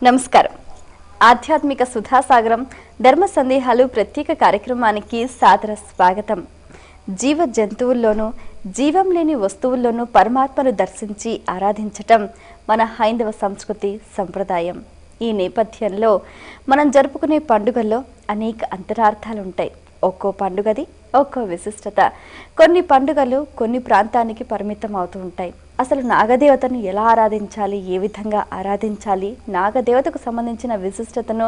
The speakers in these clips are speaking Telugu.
నమస్కారం. ఆధ్యాత్మిక సుధాసాగరం ధర్మ సందేహాలు ప్రత్యేక కార్యక్రమానికి సాదర స్వాగతం. జీవ జంతువుల్లోనూ జీవం లేని వస్తువుల్లోనూ పరమాత్మను దర్శించి ఆరాధించటం మన హైందవ సంస్కృతి సంప్రదాయం. ఈ నేపథ్యంలో మనం జరుపుకునే పండుగల్లో అనేక అంతరార్థాలుంటాయి. ఒక్కో పండుగది ఒక్కో విశిష్టత. కొన్ని పండుగలు కొన్ని ప్రాంతానికి పరిమితం అవుతూ ఉంటాయి. అసలు నాగదేవతను ఎలా ఆరాధించాలి, ఏ విధంగా ఆరాధించాలి, నాగదేవతకు సంబంధించిన విశిష్టతను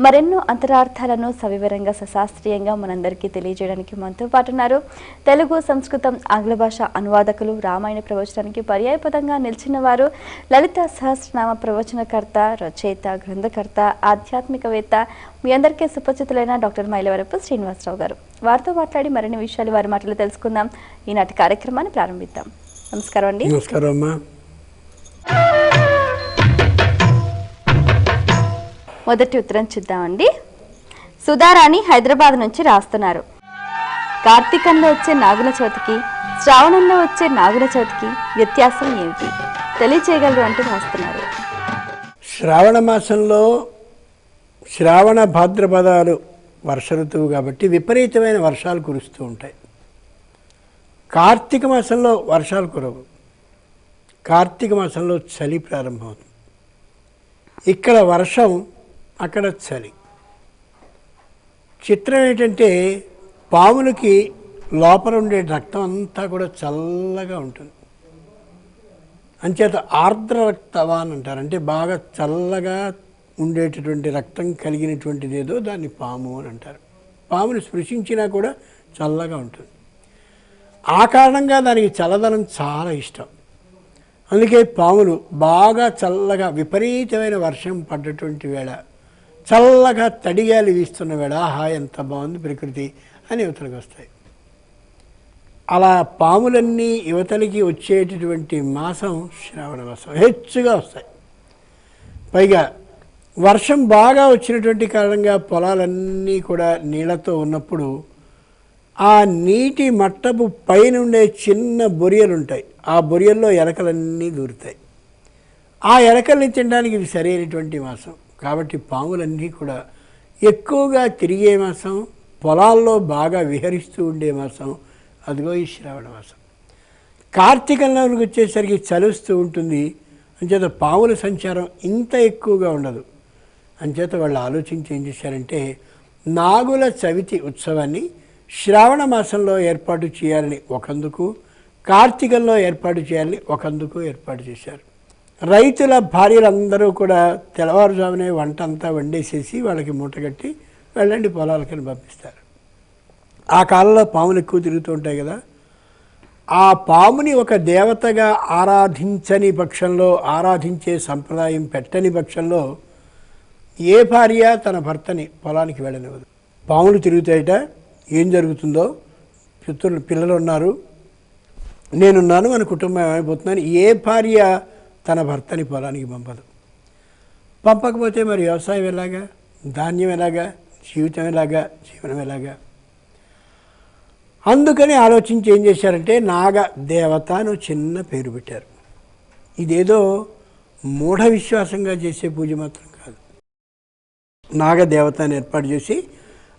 మరెన్నో అంతరార్థాలను సవివరంగా సశాస్త్రీయంగా మనందరికీ తెలియజేయడానికి మనతో పాటు ఉన్నారు తెలుగు, సంస్కృతం, ఆంగ్ల భాష అనువాదకులు, రామాయణ ప్రవచనానికి పర్యాయపదంగా నిలిచిన వారు, లలిత సహస్రనామ ప్రవచనకర్త, రచయిత, గ్రంథకర్త, ఆధ్యాత్మికవేత్త, మీ అందరికీ సుపరిచితులైన డాక్టర్ మైలవరపు శ్రీనివాసరావు గారు. వారితో మాట్లాడి మరిన్ని విషయాలు వారి మాటలు తెలుసుకుందాం. ఈనాటి కార్యక్రమాన్ని ప్రారంభిద్దాం. నమస్కారం అండి. నమస్కారం అమ్మా. మొదటి ఉత్తరం చూద్దామండి. సుధారాణి హైదరాబాద్ నుంచి రాస్తున్నారు. కార్తీకంలో వచ్చే నాగుల చవితికి, శ్రావణంలో వచ్చే నాగుల చవితికి వ్యత్యాసం ఏమిటి తెలియచేయగలరు అంటూ రాస్తున్నారు. శ్రావణ మాసంలో శ్రావణ భాద్రపదాలు వర్ష ఋతువు కాబట్టి విపరీతమైన వర్షాలు కురుస్తూ ఉంటాయి. కార్తీక మాసంలో వర్షాలు కురవు. కార్తీక మాసంలో చలి ప్రారంభమవుతుంది. ఇక్కడ వర్షం, అక్కడ చలి. చిత్రం ఏంటంటే పాములకి లోపల ఉండే రక్తం అంతా కూడా చల్లగా ఉంటుంది. అంచేత ఆర్ద్ర రక్తవాన్ అంటారు. అంటే బాగా చల్లగా ఉండేటటువంటి రక్తం కలిగినటువంటిది ఏదో దాన్ని పాము అని అంటారు. పాముని స్పృశించినా కూడా చల్లగా ఉంటుంది. ఆ కారణంగా దానికి చల్లదనం చాలా ఇష్టం. అందుకే పాములు బాగా చల్లగా విపరీతమైన వర్షం పడ్డటువంటి వేళ, చల్లగా తడిగాలి వీస్తున్న వేళ, ఆహా ఎంత బాగుంది ప్రకృతి అని యువతలకు వస్తాయి. అలా పాములన్నీ యువతలకి వచ్చేటటువంటి మాసం శ్రావణ మాసం. హెచ్చుగా వస్తాయి. పైగా వర్షం బాగా వచ్చినటువంటి కారణంగా పొలాలన్నీ కూడా నీళ్లతో ఉన్నప్పుడు ఆ నీటి మట్టపు పైన ఉండే చిన్న బొరియలు ఉంటాయి. ఆ బొరియల్లో ఎలకలన్నీ దూరుతాయి. ఆ ఎలకల్ని తినడానికి ఇది సరైనటువంటి మాసం. కాబట్టి పాములన్నీ కూడా ఎక్కువగా తిరిగే మాసం, పొలాల్లో బాగా విహరిస్తూ ఉండే మాసం అదిగో ఈ శ్రావణ మాసం. కార్తీకంలోకి వచ్చేసరికి చలుస్తూ ఉంటుంది. అంచేత పాముల సంచారం ఇంత ఎక్కువగా ఉండదు. అంచేత వాళ్ళు ఆలోచించి ఏం చేశారంటే నాగుల చవితి ఉత్సవాన్ని శ్రావణ మాసంలో ఏర్పాటు చేయాలని ఒకందుకు, కార్తీకంలో ఏర్పాటు చేయాలని ఒకందుకు ఏర్పాటు చేశారు. రైతుల భార్యలందరూ కూడా తెల్లవారుజామునే వంట అంతా వండేసేసి వాళ్ళకి మూటగట్టి వెళ్ళండి పొలాలకని పంపిస్తారు. ఆ కాలంలో పాములు ఎక్కువ తిరుగుతూ ఉంటాయి కదా. ఆ పాముని ఒక దేవతగా ఆరాధించని పక్షంలో, ఆరాధించే సంప్రదాయం పెట్టని పక్షంలో ఏ భార్య తన భర్తని పొలానికి వెళ్ళనివ్వదు. పాములు తిరుగుతాయట, ఏం జరుగుతుందో, పిల్లలు ఉన్నారు, నేనున్నాను, మన కుటుంబం ఏమైపోతున్నాను, ఏ భార్య తన భర్తని పొలానికి పంపదు. పంపకపోతే మరి వ్యవసాయం ఎలాగా, ధాన్యం ఎలాగా, జీవితం ఎలాగా, జీవనం ఎలాగా? అందుకని ఆలోచించి ఏం చేశారంటే నాగ దేవత అని చిన్న పేరు పెట్టారు. ఇదేదో మూఢ విశ్వాసంగా చేసే పూజ మాత్రం కాదు. నాగదేవతని ఏర్పాటు చేసి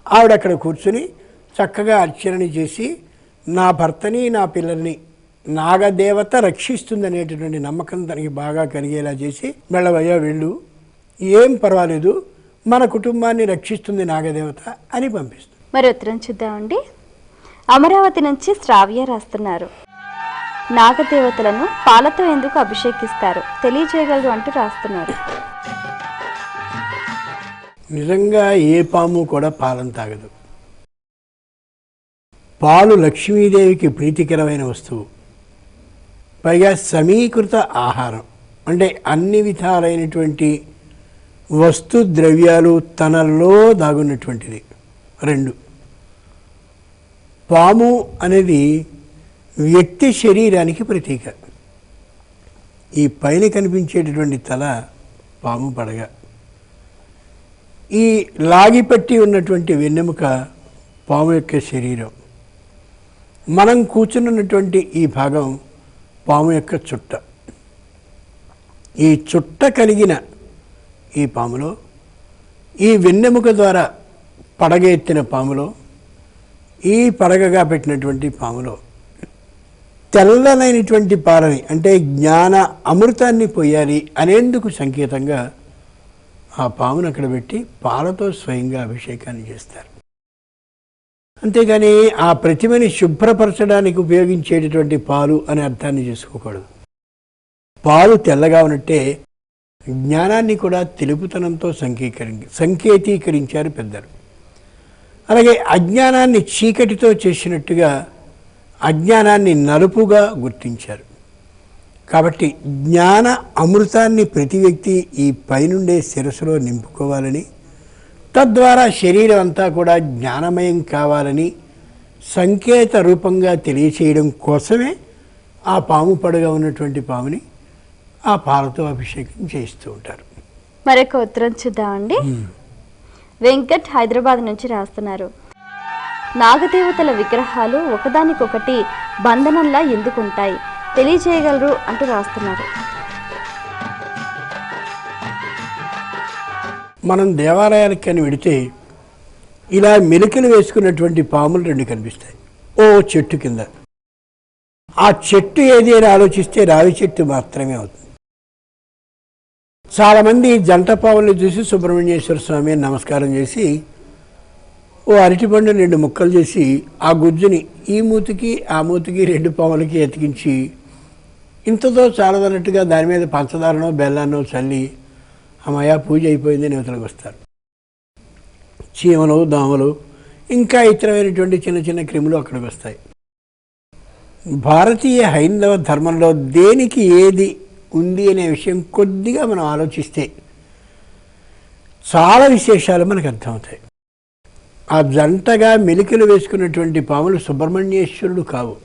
ఆవిడ అక్కడ కూర్చుని చక్కగా అర్చనని చేసి నా భర్తని నా పిల్లల్ని నాగదేవత రక్షిస్తుందనేటటువంటి నమ్మకం తనకి బాగా కలిగేలా చేసి వెళ్ళవయ్యా వెళ్ళు, ఏం పర్వాలేదు, మన కుటుంబాన్ని రక్షిస్తుంది నాగదేవత అని పంపిస్తుంది. మరి ఉత్తరం చూద్దామండి. అమరావతి నుంచి శ్రావ్య రాస్తున్నారు. నాగదేవతలను పాలతో ఎందుకు అభిషేకిస్తారు తెలియజేయగలరు అంటూ రాస్తున్నారు. నిజంగా ఏ పాము కూడా పాలను తాగదు. పాలు లక్ష్మీదేవికి ప్రీతికరమైన వస్తువు. పైగా సమీకృత ఆహారం. అంటే అన్ని విధాలైనటువంటి వస్తు ద్రవ్యాలు తనలో దాగున్నటువంటిది. 2, పాము అనేది వ్యక్తి శరీరానికి ప్రతీక. ఈ పైన కనిపించేటటువంటి తల పాము పడగ, ఈ లాగిపట్టి ఉన్నటువంటి వెన్నెముక పాము యొక్క శరీరం, మనం కూర్చున్నటువంటి ఈ భాగం పాము యొక్క చుట్ట. ఈ చుట్ట కలిగిన ఈ పాములో, ఈ వెన్నెముక ద్వారా పడగ ఎత్తిన పాములో, ఈ పడగగా పెట్టినటువంటి పాములో తెల్లనైనటువంటి పాలని అంటే జ్ఞాన అమృతాన్ని పొయ్యాలి అనేందుకు సంకేతంగా ఆ పామును అక్కడ పెట్టి పాలతో స్వయంగా అభిషేకాన్ని చేస్తారు. అంతేగాని ఆ ప్రతిమని శుభ్రపరచడానికి ఉపయోగించేటటువంటి పాలు అనే అర్థాన్ని చేసుకోకూడదు. పాలు తెల్లగా ఉన్నట్టే జ్ఞానాన్ని కూడా తెలుపుతనంతో సంకేతీకరించారు పెద్దలు. అలాగే అజ్ఞానాన్ని చీకటితో చేసినట్టుగా అజ్ఞానాన్ని నలుపుగా గుర్తించారు. కాబట్టి జ్ఞాన అమృతాన్ని ప్రతి వ్యక్తి ఈ పైనుండే శిరస్సులో నింపుకోవాలని, తద్వారా శరీరం అంతా కూడా జ్ఞానమయం కావాలని సంకేత రూపంగా తెలియచేయడం కోసమే ఆ పాము పడగా ఉన్నటువంటి పాముని ఆ పాలతో అభిషేకం చేయిస్తూ ఉంటారు. మరొక ఉత్తరం చూద్దామండి. వెంకట్ హైదరాబాద్ నుంచి రాస్తున్నారు. నాగదేవతల విగ్రహాలు ఒకదానికొకటి బంధనంలా ఎందుకుంటాయి తెలియజేయగలరు అంటూ రాస్తున్నారు. మనం దేవాలయానికి కానీ వెడితే ఇలా మెలికలు వేసుకున్నటువంటి పాములు రెండు కనిపిస్తాయి ఓ చెట్టు కింద. ఆ చెట్టు ఏది అని ఆలోచిస్తే రావి చెట్టు మాత్రమే అవుతుంది. చాలామంది జంట పాములను చూసి సుబ్రహ్మణ్యేశ్వర స్వామి నమస్కారం చేసి ఓ అరటిపండు 2 ముక్కలు చేసి ఆ గుజ్జుని ఈ మూతికి ఆ మూతికి 2 పాములకి ఎతికించి ఇంతతో చాలదన్నట్టుగా దాని మీద పంచదారనో బెల్లాన్నో చల్లి అమ్మయ్య పూజ అయిపోయింది నేతలకు వస్తారు. చీమలు, దోమలు, ఇంకా ఇతరమైనటువంటి చిన్న చిన్న క్రిములు అక్కడికి వస్తాయి. భారతీయ హైందవ ధర్మంలో దేనికి ఏది ఉంది అనే విషయం కొద్దిగా మనం ఆలోచిస్తే చాలా విశేషాలు మనకు అర్థమవుతాయి. ఆ జంటగా మెలికలు వేసుకున్నటువంటి పాములు సుబ్రహ్మణ్యేశ్వరుడు కావు.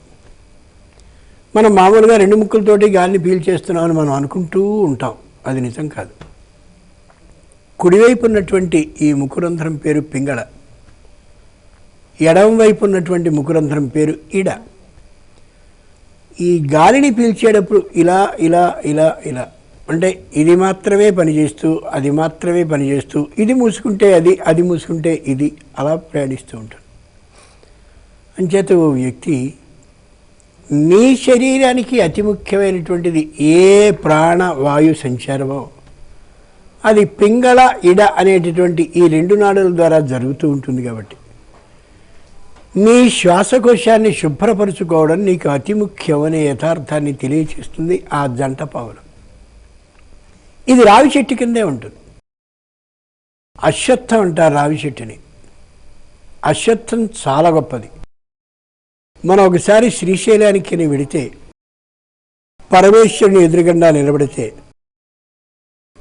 మనం మామూలుగా 2 ముక్కలతోటి గాలిని పీల్చేస్తున్నామని మనం అనుకుంటూ ఉంటాం, అది నిజం కాదు. కుడివైపు ఉన్నటువంటి ఈ ముఖరంధ్రం పేరు పింగళ, ఎడమ వైపు ఉన్నటువంటి ముఖరంధ్రం పేరు ఇడ. ఈ గాలిని పీల్చేటప్పుడు ఇలా ఇలా ఇలా ఇలా అంటే ఇది మాత్రమే పనిచేస్తూ అది మాత్రమే పనిచేస్తూ ఇది మూసుకుంటే అది, అది మూసుకుంటే ఇది, అలా ప్రయాణిస్తూ ఉంటాడు. అంచేత ఓ వ్యక్తి నీ శరీరానికి అతి ముఖ్యమైనటువంటిది ఏ ప్రాణవాయు సంచారమో అది పింగళ, ఇడ అనేటటువంటి ఈ 2 నాడుల ద్వారా జరుగుతూ ఉంటుంది. కాబట్టి నీ శ్వాసకోశాన్ని శుభ్రపరుచుకోవడం నీకు అతి ముఖ్యం అనే యథార్థాన్ని తెలియచేస్తుంది ఆ జంట పావులు. ఇది రావి చెట్టు కిందే ఉంటుంది. అశ్వత్థం అంటారు రావి చెట్టుని. అశ్వత్థం చాలా గొప్పది. మనం ఒకసారి శ్రీశైలానికి వెడితే పరమేశ్వరుని ఎదురుగుండా నిలబడితే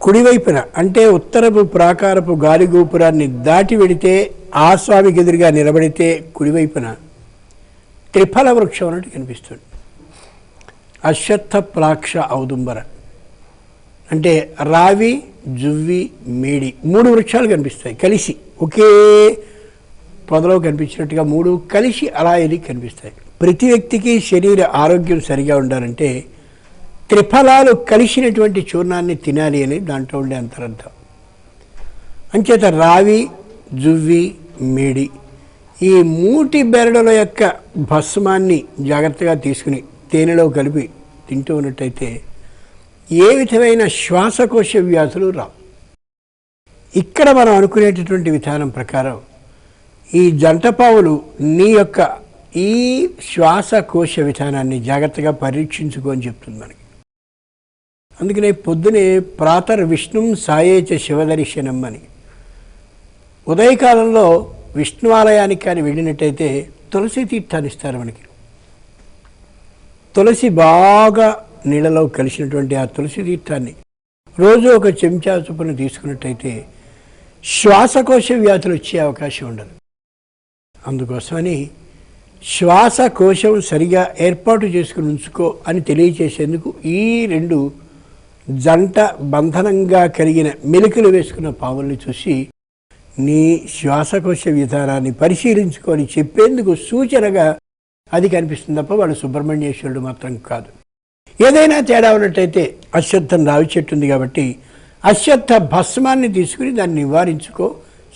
కుడివైపున అంటే ఉత్తరపు ప్రాకారపు గాలి గోపురాన్ని దాటి వెడితే ఆ స్వామికి ఎదురుగా నిలబడితే కుడివైపున త్రిఫల వృక్షం అన్నట్టు కనిపిస్తుంది. అశ్వత్థ ప్లాక్ష ఔదుంబర అంటే రావి, జువ్వి, మేడి 3 వృక్షాలు కనిపిస్తాయి కలిసి, ఒకే పొదలో కనిపించినట్టుగా 3 కలిసి అలా ఎదిగి కనిపిస్తాయి. ప్రతి వ్యక్తికి శరీర ఆరోగ్యం సరిగా ఉండాలంటే త్రిఫలాలు కలిసినటువంటి చూర్ణాన్ని తినాలి అని దాంట్లో ఉండే అంతరార్థం. అంచేత రావి, జువ్వి, మేడి ఈ 3 బెరడుల యొక్క భస్మాన్ని జాగ్రత్తగా తీసుకుని తేనెలో కలిపి తింటూ ఉన్నట్టయితే ఏ విధమైన శ్వాసకోశ వ్యాధులు రావు. ఇక్కడ మనం అనుకునేటటువంటి విధానం ప్రకారం ఈ జంటపావులు నీ యొక్క ఈ శ్వాసకోశ విధానాన్ని జాగ్రత్తగా పరీక్షించుకొని చెప్తుంది మనకి. అందుకనే పొద్దునే ప్రాతర్ విష్ణుం సాయేచ శివదర్శనం అని ఉదయకాలంలో విష్ణు ఆలయానికి కానీ వెళ్ళినట్టయితే తులసి తీర్థాన్ని ఇస్తారు మనకి. తులసి బాగా నీళ్ళలో కలిసినటువంటి ఆ తులసి తీర్థాన్ని రోజు ఒక చెంచా చొప్పున తీసుకున్నట్టయితే శ్వాసకోశ వ్యాధులు వచ్చే అవకాశం ఉండదు. అందుకోసమని శ్వాసకోశం సరిగా ఏర్పాటు చేసుకుని ఉంచుకో అని తెలియచేసేందుకు ఈ 2 జంట బంధనంగా కలిగిన మెలికలు వేసుకున్న పాముల్ని చూసి నీ శ్వాసకోశ విధానాన్ని పరిశీలించుకొని చెప్పేందుకు సూచనగా అది కనిపిస్తుంది తప్ప వాడు సుబ్రహ్మణ్యేశ్వరుడు మాత్రం కాదు. ఏదైనా తేడా ఉన్నట్టయితే అశ్వత్థం రావి చెట్టు ఉంది కాబట్టి అశ్వత్థ భస్మాన్ని తీసుకుని దాన్ని నివారించుకో,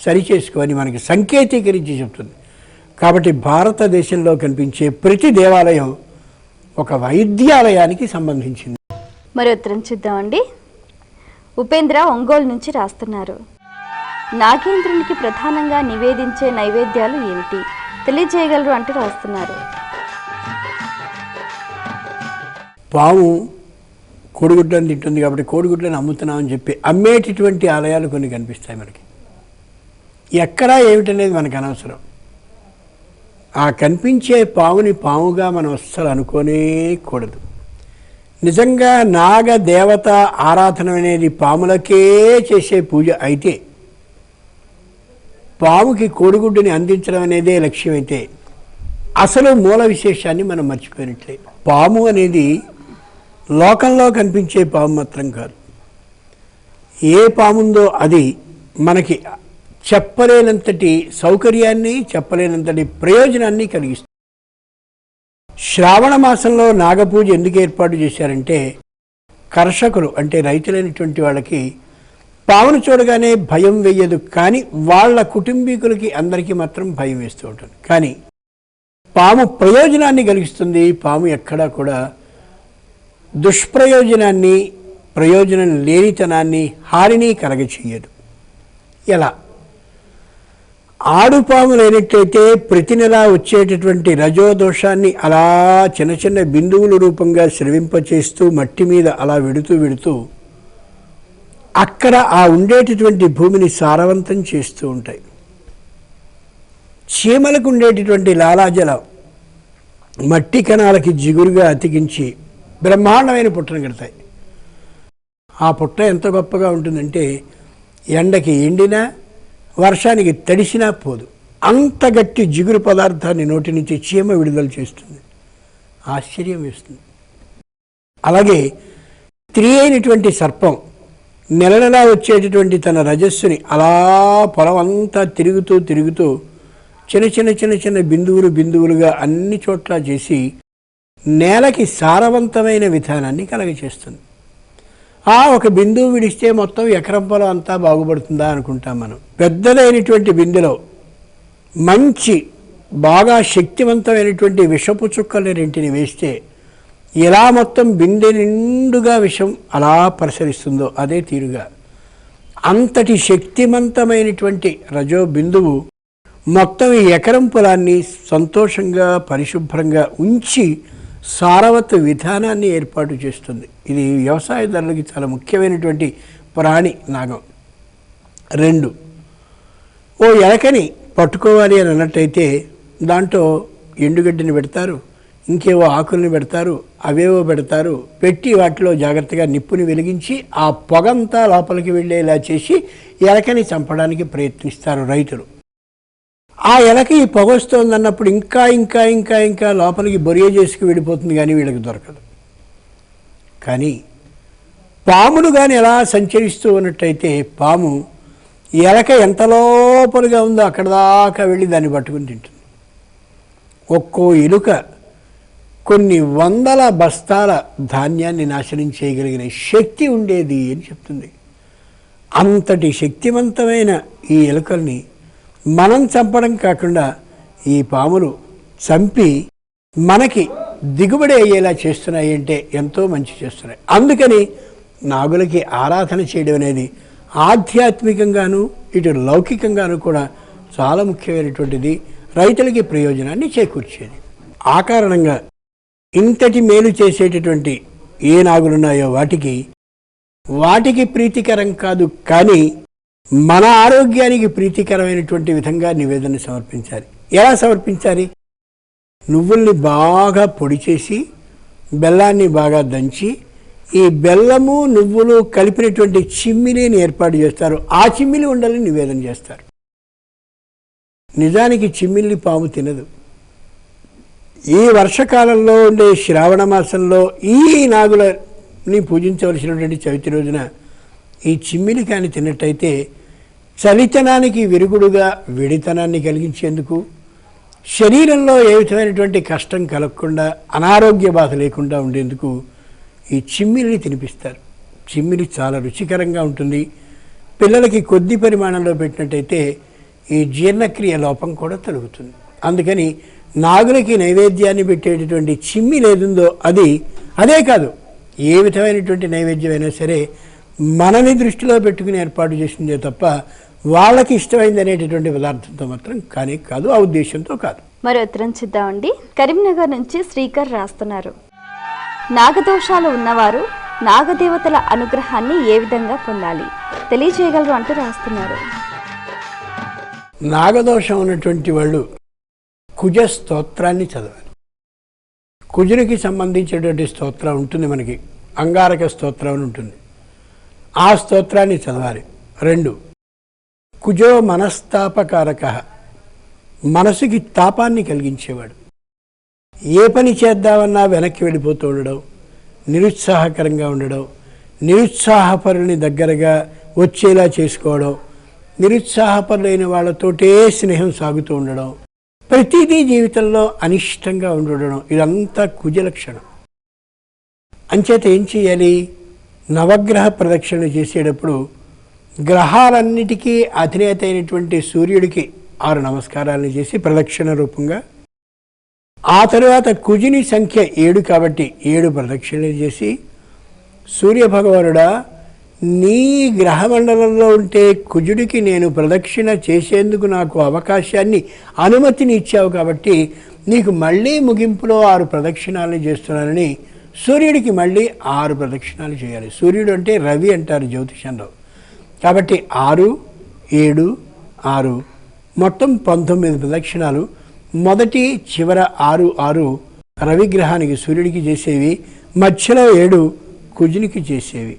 సరిచేసుకో అని మనకి సంకేతీకరించి చెప్తుంది. కాబట్టి భారతదేశంలో కనిపించే ప్రతి దేవాలయం ఒక వైద్యాలయానికి సంబంధించింది. మరి ఉత్తరం చూద్దామండి. ఉపేంద్ర ఒంగోలు నుంచి రాస్తున్నారు. నాగేంద్రునికి ప్రధానంగా నివేదించే నైవేద్యాలు ఏమిటి తెలియజేయగలరు అంటూ రాస్తున్నారు. పాము కోడిగుడ్లను తింటుంది కాబట్టి కోడిగుడ్లను అమ్ముతున్నామని చెప్పి అమ్మేటటువంటి ఆలయాలు కొన్ని కనిపిస్తాయి మనకి. ఎక్కడా ఏమిటనేది మనకు అనవసరం. ఆ కనిపించే పాముని పాముగా మనం అస్సలు అనుకోనే కూడదు. నిజంగా నాగ దేవత ఆరాధన అనేది పాములకే చేసే పూజ అయితే, పాముకి కోడిగుడ్డుని అందించడం అనేదే లక్ష్యమైతే అసలు మూల విశేషాన్ని మనం మర్చిపోయినట్లే. పాము అనేది లోకంలో కనిపించే పాము మాత్రం కాదు. ఏ పాముందో అది మనకి చెప్పలేనంతటి సౌకర్యాన్ని, చెప్పలేనంతటి ప్రయోజనాన్ని కలిగిస్తుంది. శ్రావణ మాసంలో నాగపూజ ఎందుకు ఏర్పాటు చేశారంటే, కర్షకులు అంటే రైతులైనటువంటి వాళ్ళకి పామును చూడగానే భయం వేయదు, కానీ వాళ్ళ కుటుంబీకులకి అందరికీ మాత్రం భయం వేస్తూ ఉంటుంది. కానీ పాము ప్రయోజనాన్ని కలిగిస్తుంది. పాము ఎక్కడా కూడా దుష్ప్రయోజనాన్ని, ప్రయోజనం లేనితనాన్ని, హానిని కలగచేయదు. ఎలా? ఆడుపాము లేనట్లయితే ప్రతి నెలా వచ్చేటటువంటి రజోదోషాన్ని అలా చిన్న చిన్న బిందువుల రూపంగా స్రవింపచేస్తూ మట్టి మీద అలా విడుతూ అక్కడ ఆ ఉండేటటువంటి భూమిని సారవంతం చేస్తూ ఉంటాయి. చీమలకు ఉండేటటువంటి లాలాజలం మట్టి కణాలకి జిగురుగా అతికించి బ్రహ్మాండమైన పుట్టను కడతాయి. ఆ పుట్ట ఎంత గొప్పగా ఉంటుందంటే ఎండకి ఎండినా, వర్షానికి తడిసినా పోదు. అంత గట్టి జిగురు పదార్థాన్ని నోటి నుంచి చీమ విడుదల చేస్తుంది. ఆశ్చర్యం వేస్తుంది. అలాగే స్త్రీ అయినటువంటి సర్పం నెల నెలా వచ్చేటటువంటి తన రజస్సుని అలా పొలం అంతా తిరుగుతూ చిన్న బిందువులుగా అన్ని చోట్ల చేసి నేలకి సారవంతమైన విధానాన్ని కలగచేస్తుంది. ఒక బిందువు విడిస్తే మొత్తం ఎకరం పొలం అంతా బాగుపడుతుందా అనుకుంటాం మనం. పెద్దదైనటువంటి బిందెలో మంచి బాగా శక్తివంతమైనటువంటి విషపు చుక్కల్ని రెంటిని వేస్తే ఎలా మొత్తం బిందె నిండుగా విషం అలా ప్రసరిస్తుందో అదే తీరుగా అంతటి శక్తివంతమైనటువంటి రజో బిందువు మొత్తం ఈ ఎకరం పొలాన్ని సంతోషంగా పరిశుభ్రంగా ఉంచి సారవత్ విధానాన్ని ఏర్పాటు చేస్తుంది. ఇది వ్యవసాయదారులకి చాలా ముఖ్యమైనటువంటి ప్రాణి నాగం. 2, ఓ ఎలకని పట్టుకోవాలి అని అన్నట్టయితే దాంట్లో ఎండుగడ్డిని పెడతారు, ఇంకేవో ఆకుల్ని పెడతారు, అవేవో పెడతారు. పెట్టి వాటిలో జాగ్రత్తగా నిప్పుని వెలిగించి ఆ పొగంతా లోపలికి వెళ్ళేలా చేసి ఎలకని చంపడానికి ప్రయత్నిస్తారు రైతులు. ఆ ఎలక ఈ పొగ వస్తుందన్నప్పుడు ఇంకా లోపలికి బొరియ చేసుకు వెళ్ళిపోతుంది, కానీ వీళ్ళకి దొరకదు. కానీ పాములు కానీ ఎలా సంచరిస్తూ ఉన్నట్టయితే పాము ఎలక ఎంత లోపలిగా ఉందో అక్కడ దాకా వెళ్ళి దాన్ని పట్టుకుని తింటుంది. ఒక్కో ఎలుక కొన్ని 100 బస్తాల ధాన్యాన్ని నాశనం చేయగలిగిన శక్తి ఉండేది అని చెప్తుంది. అంతటి శక్తివంతమైన ఈ ఎలుకల్ని మనం చంపడం కాకుండా ఈ పాములు చంపి మనకి దిగుబడి అయ్యేలా చేస్తున్నాయి అంటే ఎంతో మంచి చేస్తున్నాయి. అందుకని నాగులకి ఆరాధన చేయడం అనేది ఆధ్యాత్మికంగాను ఇటు లౌకికంగాను కూడా చాలా ముఖ్యమైనటువంటిది, రైతులకి ప్రయోజనాన్ని చేకూర్చేది. ఆ కారణంగా ఇంతటి మేలు చేసేటటువంటి ఏ నాగులున్నాయో వాటికి ప్రీతికరం కాదు, కానీ మన ఆరోగ్యానికి ప్రీతికరమైనటువంటి విధంగా నివేదన సమర్పించాలి. ఎలా సమర్పించాలి? నువ్వుల్ని బాగా పొడి చేసి బెల్లాన్ని బాగా దంచి ఈ బెల్లము నువ్వులు కలిపినటువంటి చిమ్మిలిని ఏర్పాటు చేస్తారు. ఆ చిమ్మిలి ఉండల్ని నివేదన చేస్తారు. నిజానికి చిమ్మిలిని పాము తినదు. ఈ వర్షకాలంలో ఉండే శ్రావణ మాసంలో ఈ నాగులని పూజించవలసినటువంటి చవితి రోజున ఈ చిమ్మిలి కానీ తిన్నట్టయితే చలితనానికి విరుగుడుగా వెడితనాన్ని కలిగించేందుకు, శరీరంలో ఏ విధమైనటువంటి కష్టం కలగకుండా, అనారోగ్య బాధ లేకుండా ఉండేందుకు ఈ చిమ్మిలిని తినిపిస్తారు. చిమ్మిలి చాలా రుచికరంగా ఉంటుంది. పిల్లలకి కొద్ది పరిమాణంలో పెట్టినట్టయితే ఈ జీర్ణక్రియ లోపం కూడా తొలగుతుంది. అందుకని నాగులకి నైవేద్యాన్ని పెట్టేటటువంటి చిమ్మి లేదుందో అదే కాదు, ఏ విధమైనటువంటి నైవేద్యమైనా సరే మనని దృష్టిలో పెట్టుకుని ఏర్పాటు చేసిందే తప్ప వాళ్ళకి ఇష్టమైంది అనేటటువంటి పదార్థంతో మాత్రం కానీ కాదు, ఆ ఉద్దేశంతో కాదు. మరి ఉత్తరం చూద్దామండి. కరీంనగర్ నుంచి శ్రీకర్ రాస్తున్నారు, నాగదోషాలు ఉన్నవారు నాగదేవతల అనుగ్రహాన్ని ఏ విధంగా పొందాలి తెలియజేయగలరు అంటూ రాస్తున్నారు. నాగదోషం ఉన్నటువంటి వాళ్ళు కుజ స్తోత్రాన్ని చదవాలి. కుజునికి సంబంధించినటువంటి స్తోత్రం ఉంటుంది, మనకి అంగారక స్తోత్రం అని ఉంటుంది, ఆ స్తోత్రాన్ని చదవాలి. 2, కుజో మనస్తాపకారక, మనసుకి తాపాన్ని కలిగించేవాడు. ఏ పని చేద్దామన్నా వెనక్కి వెళ్ళిపోతూ ఉండడం, నిరుత్సాహకరంగా ఉండడం, నిరుత్సాహపరుని దగ్గరగా వచ్చేలా చేసుకోవడం, నిరుత్సాహపరులైన వాళ్ళతోటే స్నేహం సాగుతూ ఉండడం, ప్రతిదీ జీవితంలో అనిష్టంగా ఉండడం, ఇదంతా కుజ లక్షణం. అంచేత ఏం చేయాలి? నవగ్రహ ప్రదక్షిణ చేసేటప్పుడు గ్రహాలన్నిటికీ అధినేత అయినటువంటి సూర్యుడికి 6 నమస్కారాలను చేసి ప్రదక్షిణ రూపంగా, ఆ తరువాత కుజుని సంఖ్య 7 కాబట్టి 7 ప్రదక్షిణలు చేసి, సూర్యభగవానుడా నీ గ్రహమండలంలో ఉంటే కుజుడికి నేను ప్రదక్షిణ చేసేందుకు నాకు అవకాశాన్ని, అనుమతిని ఇచ్చావు కాబట్టి నీకు మళ్ళీ ముగింపులో 6 ప్రదక్షిణాలను చేస్తున్నానని సూర్యుడికి మళ్ళీ 6 ప్రదక్షిణాలు చేయాలి. సూర్యుడు అంటే రవి అంటారు జ్యోతిషంలో. కాబట్టి 6, 7, 6 మొత్తం 19 ప్రదక్షిణాలు. మొదటి చివర 6 రవిగ్రహానికి సూర్యుడికి చేసేవి, మధ్యలో 7 కుజునికి చేసేవి.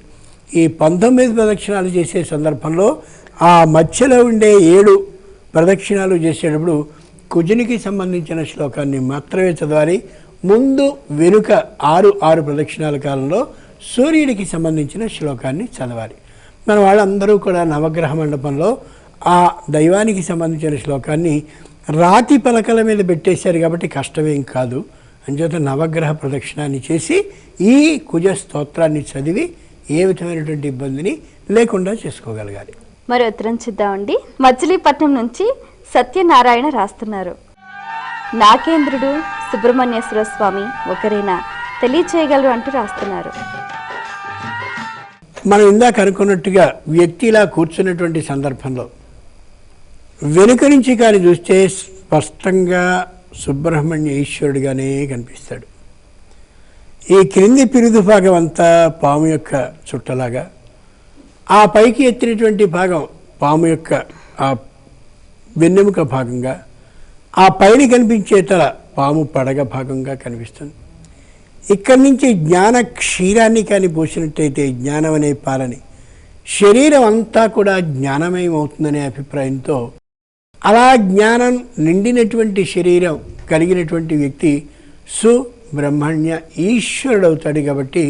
ఈ 19 ప్రదక్షిణాలు చేసే సందర్భంలో ఆ మధ్యలో ఉండే 7 ప్రదక్షిణాలు చేసేటప్పుడు కుజునికి సంబంధించిన శ్లోకాన్ని మాత్రమే చదవాలి. ముందు వెనుక 6 ప్రదక్షిణాల కాలంలో సూర్యుడికి సంబంధించిన శ్లోకాన్ని చదవాలి. మన వాళ్ళందరూ కూడా నవగ్రహ మండపంలో ఆ దైవానికి సంబంధించిన శ్లోకాన్ని రాతి పలకల మీద పెట్టేశారు కాబట్టి కష్టమేం కాదు. అంచేత నవగ్రహ ప్రదక్షిణాన్ని చేసి ఈ కుజ స్తోత్రాన్ని చదివి ఏ విధమైనటువంటి ఇబ్బందిని లేకుండా చేసుకోగలగాలి. మరి ఉత్తరం చూద్దామండి. మచిలీపట్నం నుంచి సత్యనారాయణ రాస్తున్నారు, నాగేంద్రుడు సుబ్రహ్మణ్యేశ్వర స్వామి ఒకరేనా తెలియచేయగలరు అంటూ రాస్తున్నారు. మనం ఇందాక అనుకున్నట్టుగా వ్యక్తి ఇలా కూర్చున్నటువంటి సందర్భంలో వెనుక నుంచి కానీ చూస్తే స్పష్టంగా సుబ్రహ్మణ్య ఈశ్వరుడిగానే కనిపిస్తాడు. ఈ క్రింది పిరుదు భాగం అంతా పాము యొక్క చుట్టలాగా, ఆ పైకి ఎత్తినటువంటి భాగం పాము యొక్క ఆ వెన్నెముక భాగంగా, ఆ పైన కనిపించే తల పాము పడగ భాగంగా కనిపిస్తుంది. ఇక్కడి నుంచి జ్ఞాన క్షీరాన్ని కానీ పోసినట్టయితే, జ్ఞానం అనే పాలని, శరీరం అంతా కూడా జ్ఞానమయం అవుతుందనే అభిప్రాయంతో అలా జ్ఞానం నిండినటువంటి శరీరం కలిగినటువంటి వ్యక్తి సుబ్రహ్మణ్య ఈశ్వరుడు అవుతాడు. కాబట్టి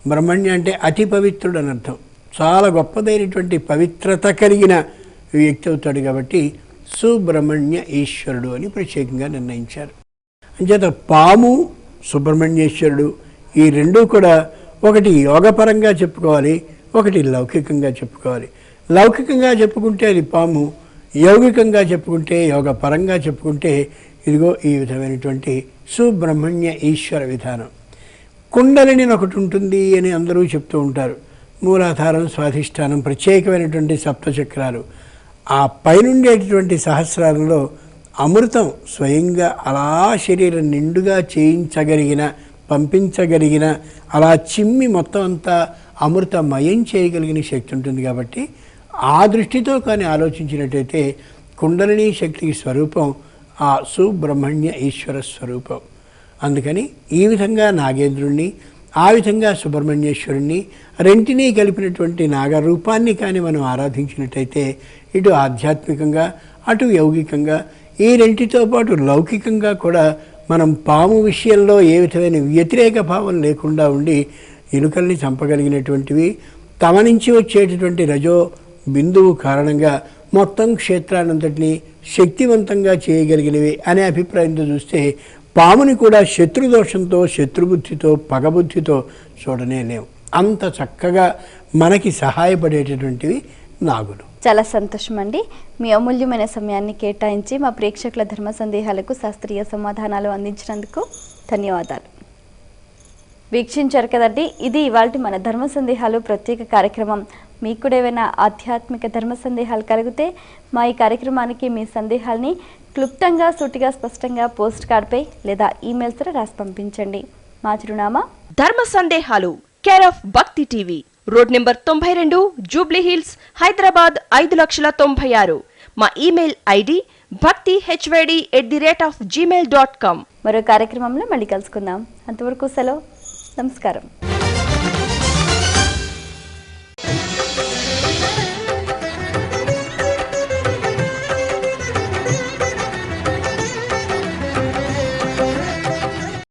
బ్రహ్మణ్య అంటే అతి పవిత్రుడు అని అర్థం, చాలా గొప్పదైనటువంటి పవిత్రత కలిగిన వ్యక్తి అవుతాడు. కాబట్టి సుబ్రహ్మణ్య ఈశ్వరుడు అని ప్రత్యేకంగా నిర్ణయించారు. అంచేత పాము సుబ్రహ్మణ్యేశ్వరుడు ఈ రెండూ కూడా ఒకటి యోగపరంగా చెప్పుకోవాలి, ఒకటి లౌకికంగా చెప్పుకోవాలి. లౌకికంగా చెప్పుకుంటే అది పాము, యౌగికంగా చెప్పుకుంటే యోగపరంగా చెప్పుకుంటే ఇదిగో ఈ విధమైనటువంటి సుబ్రహ్మణ్య ఈశ్వర విధానం. కుండలిని ఒకటి ఉంటుంది అని అందరూ చెప్తూ ఉంటారు. మూలాధారం, స్వాధిష్టానం, ప్రత్యేకమైనటువంటి సప్తచక్రాలు. ఆ పైనుండేటటువంటి సహస్రాలలో అమృతం స్వయంగా అలా శరీరం నిండుగా చేయించగలిగిన, పంపించగలిగిన, అలా చిమ్మి మొత్తం అంతా అమృతమయం చేయగలిగిన శక్తి ఉంటుంది. కాబట్టి ఆ దృష్టితో కానీ ఆలోచించినట్టయితే కుండలిని శక్తికి స్వరూపం ఆ సుబ్రహ్మణ్య ఈశ్వర స్వరూపం. అందుకని ఈ విధంగా నాగేంద్రుణ్ణి, ఆ విధంగా సుబ్రహ్మణ్యేశ్వరుణ్ణి రెంటినీ కలిపినటువంటి నాగరూపాన్ని కానీ మనం ఆరాధించినట్టయితే ఇటు ఆధ్యాత్మికంగా అటు యౌగికంగా ఈ రెంటితో పాటు లౌకికంగా కూడా మనం పాము విషయంలో ఏ విధమైన వ్యతిరేక భావం లేకుండా ఉండి ఎలుకల్ని చంపగలిగినటువంటివి, తమ నుంచి వచ్చేటటువంటి రజో బిందువు కారణంగా మొత్తం క్షేత్రాన్నంతటినీ శక్తివంతంగా చేయగలిగినవి అనే అభిప్రాయంతో చూస్తే పాముని కూడా శత్రుదోషంతో, శత్రుబుద్ధితో, పగబుద్ధితో చూడనే లేవు. అంత చక్కగా మనకి సహాయపడేటటువంటివి నాగులు. చాలా సంతోషం అండి. మీ అమూల్యమైన సమయాన్ని కేటాయించి మా ప్రేక్షకుల ధర్మ సందేహాలకు శాస్త్రీయ సమాధానాలు అందించినందుకు ధన్యవాదాలు. వీక్షించారు కదండి, ఇది ఇవాల్టి మన ధర్మ సందేహాలు ప్రత్యేక కార్యక్రమం. మీకు కూడా ఏమైనా ఆధ్యాత్మిక ధర్మ సందేహాలు కలిగితే మా ఈ కార్యక్రమానికి మీ సందేహాల్ని క్లుప్తంగా, సూటిగా, స్పష్టంగా పోస్ట్ కార్డ్పై లేదా ఈమెయిల్ ద్వారా రాసి పంపించండి. మా చిరునామా ధర్మ సందేహాలు, కేర్ ఆఫ్ భక్తి TV, road number 92, Jubilee hills, Hyderabad 5,96,000. మా ఈమెయిల్ ఐడి bhaktihyd@gmail.com. మరో కార్యక్రమంలో మళ్ళీ కలుసుకుందాం. అంతవరకు సెలవు. నమస్కారం.